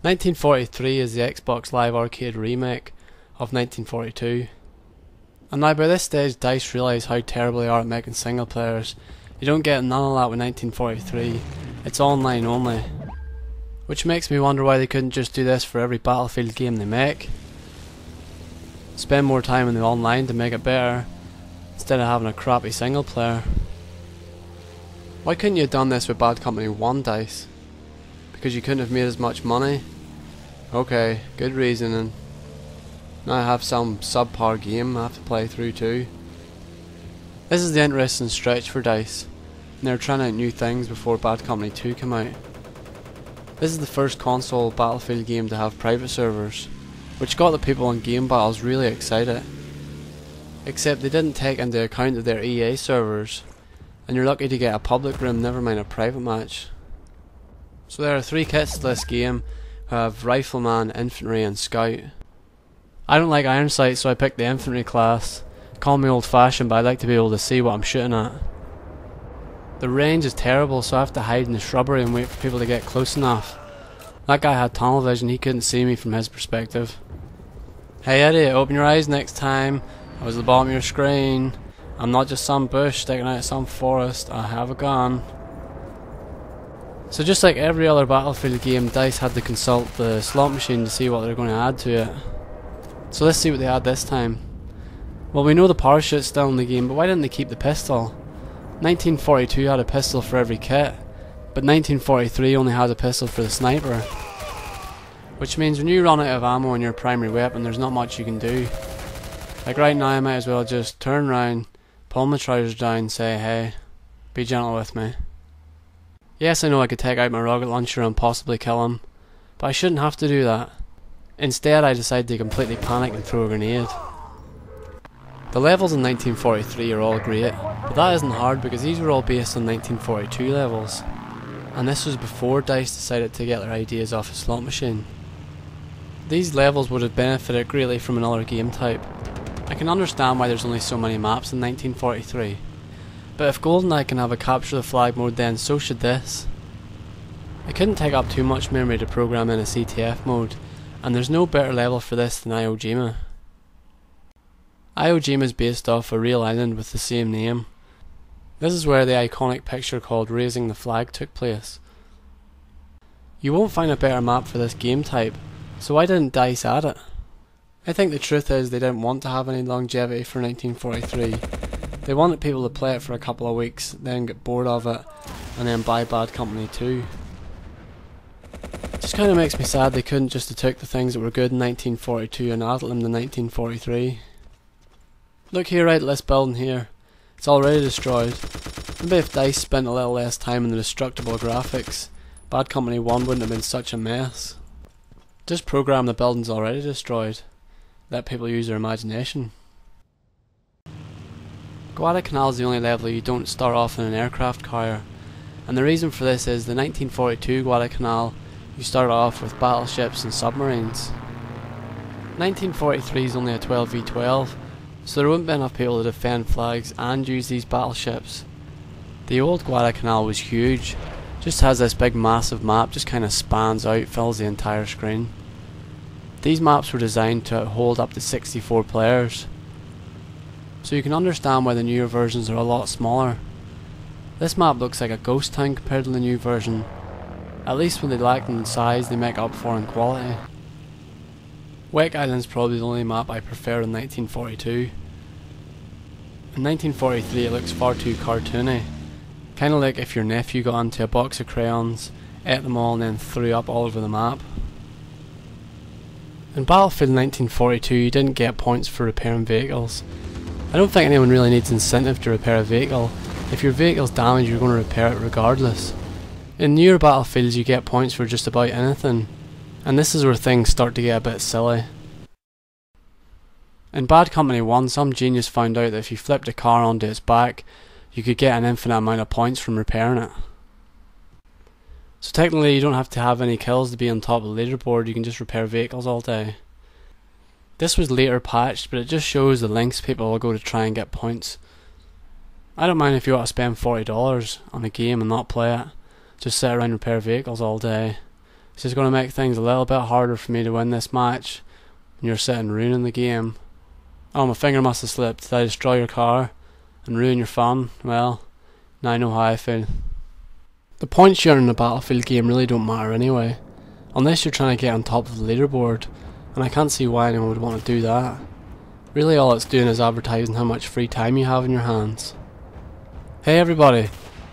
1943 is the Xbox Live Arcade remake of 1942. And now by this stage DICE realise how terrible they are at making single players. You don't get none of that with 1943, it's online only. Which makes me wonder why they couldn't just do this for every Battlefield game they make. Spend more time in the online to make it better, instead of having a crappy single player. Why couldn't you have done this with Bad Company 1, DICE? Because you couldn't have made as much money? Okay, good reasoning. Now I have some subpar game I have to play through too. This is the interesting stretch for DICE, and they're trying out new things before Bad Company 2 come out. This is the first console Battlefield game to have private servers, which got the people on game battles really excited. Except they didn't take into account their EA servers, and you're lucky to get a public room, never mind a private match. So there are 3 kits to this game. We have Rifleman, Infantry and Scout. I don't like iron sights, so I picked the Infantry class. Call me old fashioned, but I like to be able to see what I'm shooting at. The range is terrible, so I have to hide in the shrubbery and wait for people to get close enough. That guy had tunnel vision, he couldn't see me from his perspective. Hey Eddie, open your eyes next time. I was at the bottom of your screen. I'm not just some bush sticking out of some forest, I have a gun. So just like every other Battlefield game, DICE had to consult the slot machine to see what they're going to add to it. So let's see what they add this time. Well, we know the parachute's still in the game, but why didn't they keep the pistol? 1942 had a pistol for every kit, but 1943 only has a pistol for the sniper. Which means when you run out of ammo on your primary weapon, there's not much you can do. Like right now I might as well just turn around, pull my trousers down, say hey, be gentle with me. Yes, I know I could take out my rocket launcher and possibly kill him, but I shouldn't have to do that. Instead I decided to completely panic and throw a grenade. The levels in 1943 are all great, but that isn't hard because these were all based on 1942 levels. And this was before DICE decided to get their ideas off a slot machine. These levels would have benefited greatly from another game type. I can understand why there's only so many maps in 1943. But if GoldenEye can have a capture the flag mode, then so should this. It couldn't take up too much memory to program in a CTF mode, and there's no better level for this than Iwo Jima. Iwo Jima is based off a real island with the same name. This is where the iconic picture called Raising the Flag took place. You won't find a better map for this game type, so why didn't DICE add it? I think the truth is they didn't want to have any longevity for 1943. They wanted people to play it for a couple of weeks, then get bored of it, and then buy Bad Company 2. It just kinda makes me sad they couldn't just have took the things that were good in 1942 and added them to 1943. Look here, right at this building here. It's already destroyed. Maybe if DICE spent a little less time on the destructible graphics, Bad Company 1 wouldn't have been such a mess. Just program the buildings already destroyed. Let people use their imagination. Guadalcanal is the only level you don't start off in an aircraft carrier, and the reason for this is the 1942 Guadalcanal you start off with battleships and submarines. 1943 is only a 12v12, so there wouldn't be enough people to defend flags and use these battleships. The old Guadalcanal was huge, just has this big massive map, just kinda spans out, fills the entire screen. These maps were designed to hold up to 64 players, so you can understand why the newer versions are a lot smaller. This map looks like a ghost town compared to the new version. At least when they lack in size, they make up for in quality. Wake Island's probably the only map I prefer in 1942. In 1943 it looks far too cartoony. Kinda like if your nephew got into a box of crayons, ate them all and then threw up all over the map. In Battlefield 1942 you didn't get points for repairing vehicles. I don't think anyone really needs incentive to repair a vehicle. If your vehicle's damaged you're going to repair it regardless. In newer Battlefields you get points for just about anything, and this is where things start to get a bit silly. In Bad Company 1 some genius found out that if you flipped a car onto its back you could get an infinite amount of points from repairing it. So technically you don't have to have any kills to be on top of the leaderboard, you can just repair vehicles all day. This was later patched, but it just shows the lengths people will go to try and get points. I don't mind if you want to spend $40 on a game and not play it. Just sit around and repair vehicles all day. This is going to make things a little bit harder for me to win this match when you're sitting ruining the game. Oh, my finger must have slipped. Did I destroy your car and ruin your fun? Well, now I know how I feel. The points you earn in a Battlefield game really don't matter anyway, unless you're trying to get on top of the leaderboard, and I can't see why anyone would want to do that. Really all it's doing is advertising how much free time you have in your hands. Hey everybody,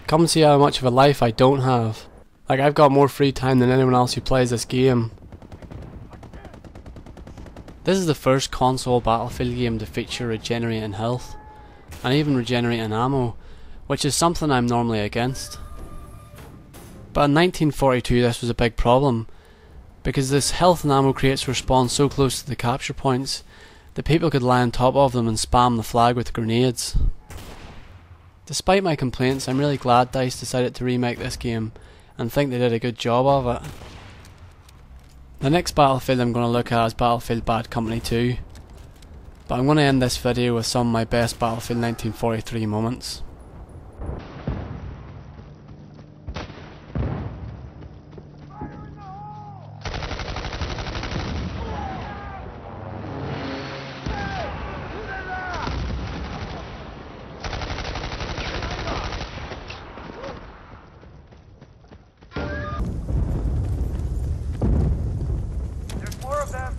come and see how much of a life I don't have. Like, I've got more free time than anyone else who plays this game. This is the first console Battlefield game to feature regenerating health, and even regenerating ammo, which is something I'm normally against. But in 1942 this was a big problem, because this health and ammo crates were spawned so close to the capture points that people could lie on top of them and spam the flag with grenades. Despite my complaints, I'm really glad DICE decided to remake this game, and think they did a good job of it. The next Battlefield I'm going to look at is Battefield Bad Company 2, but I'm going to end this video with some of my best Battlefield 1943 moments. More of them!